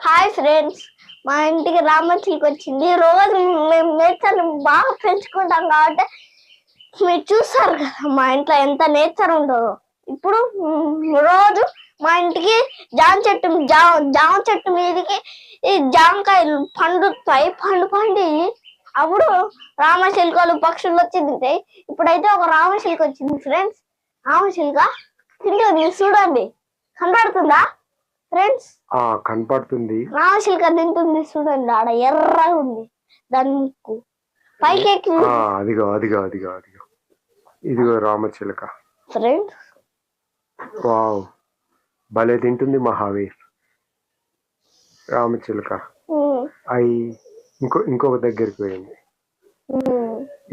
Hi friends, మా ఇంటికి రామచిలుక వచ్చింది. రోజు మేము నేచర్ బాగా పెంచుకుంటాం కాబట్టి మీరు చూస్తారు కదా మా ఇంట్లో ఎంత నేచర్ ఉంటుందో. ఇప్పుడు రోజు మా ఇంటికి జామ చెట్టు మీదకి ఈ జామకాయలు పండుతాయి. పండి అప్పుడు రామచిలుకలు పక్షులు వచ్చి తింటాయి. ఇప్పుడైతే ఒక రామచిలుక వచ్చింది ఫ్రెండ్స్. రామచిలుక తింటుంది, చూడండి, కనబడుతుందా ఫ్రెండ్స్? కనపడుతుంది. రామచిలుక తింటుంది, చూడండి, ఆడ ఎర్రగా ఉంది. దాని ముక్కు పైకి ఎక్కి అదిగో అదిగో అదిగో అదిగో ఇదిగో రామచిలుక ఫ్రెండ్స్. వావ్, భలే తింటుంది మహావీర్ రామచిలుక. అయి ఇంకొక దగ్గరికి పోయింది,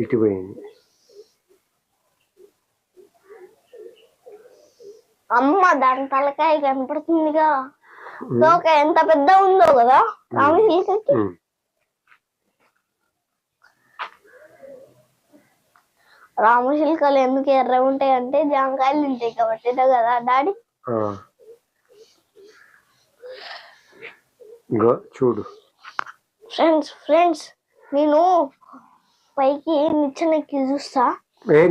ఇటు పోయింది. అమ్మ, దాని తలకాయ కనపడుతుందిగా, తోక ఎంత పెద్ద ఉందో కదా రామచిలుకకి. రామచిలుకలు ఎందుకు ఎర్ర ఉంటాయి అంటే జామకాయలు తింటాయి కాబట్టి కదా డాడీ. చూడు ఫ్రెండ్స్, నేను పైకి నిచ్చెనెక్కి చూస్తా.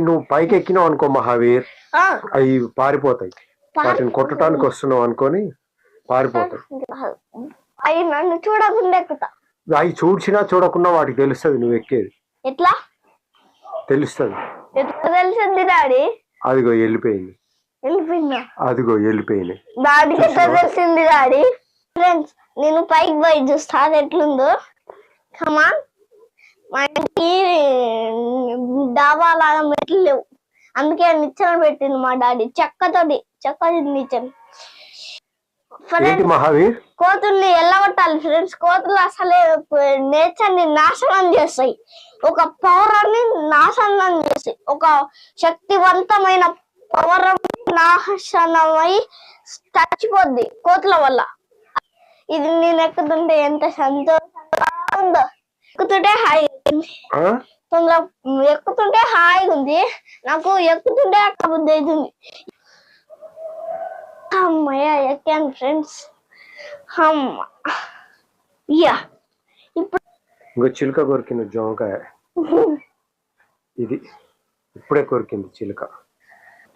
నువ్వు పైకి ఎక్కినావు అనుకో మహావీర్, అవి పారిపోతాయి. వాటిని కొట్టడానికి వస్తున్నావు అనుకొని పారిపోతాయి. అవి నన్ను చూడకుండా ఎక్కుతా. అవి చూసినా చూడకుండా వాటికి తెలుస్తుంది నువ్వు ఎక్కేది. ఎట్లా తెలుస్తుంది? ఎట్లా తెలిసింది డాడీ? అదిగో వెళ్ళిపోయింది. వెళ్ళిపోయిందా? అదిగో వెళ్ళిపోయింది. డాడీకి ఎట్లా తెలిసింది డాడీ? ఫ్రెండ్స్, నేను పైకి పోయి చూస్తా అది ఎట్లుందో. కమాన్. మా ఇంటికి డాబా లాగా మెట్లు లేవు, అందుకే నిచ్చెన పెట్టింది మా డాడీ. చెక్కది నిచ్చెన. కోతుల్ని ఎల్లగొట్టాలి ఫ్రెండ్స్. కోతులు అసలే నేచర్ ని నాశనం చేస్తాయి, ఒక పౌరాన్ని నాశనం చేస్తాయి. ఒక శక్తివంతమైన పౌరం నాశనమై చచ్చిపోద్ది కోతుల వల్ల. ఇది నేను ఎక్కుతుంటే ఎంత సంతోషంగా ఉందో. ఎక్కుతుంటే హాయిగా ఉంది. నాకు ఎక్కుతుంటే ఎక్కబుద్ధి అవుతుంది. అమ్మయ్య, ఎక్కాను ఫ్రెండ్స్. ఇప్పుడు చిలుక కొరికింది జామకాయ. ఇది ఇప్పుడే కొరికింది చిలుక.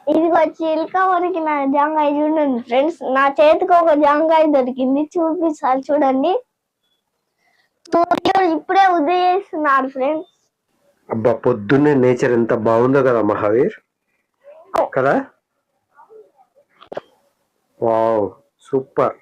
ఇదిగో చిలుక కొరికిన జామకాయ చూడండి ఫ్రెండ్స్. నా చేతికి ఒక జామకాయ దొరికింది, చూపిస్తాను చూడండి. ఇప్పుడే ఉదయిస్తున్నాడు ఫ్రెండ్స్. అబ్బా, పొద్దున్నే నేచర్ ఎంత బాగుందో కదా మహావీర్ కదా. Wow, super.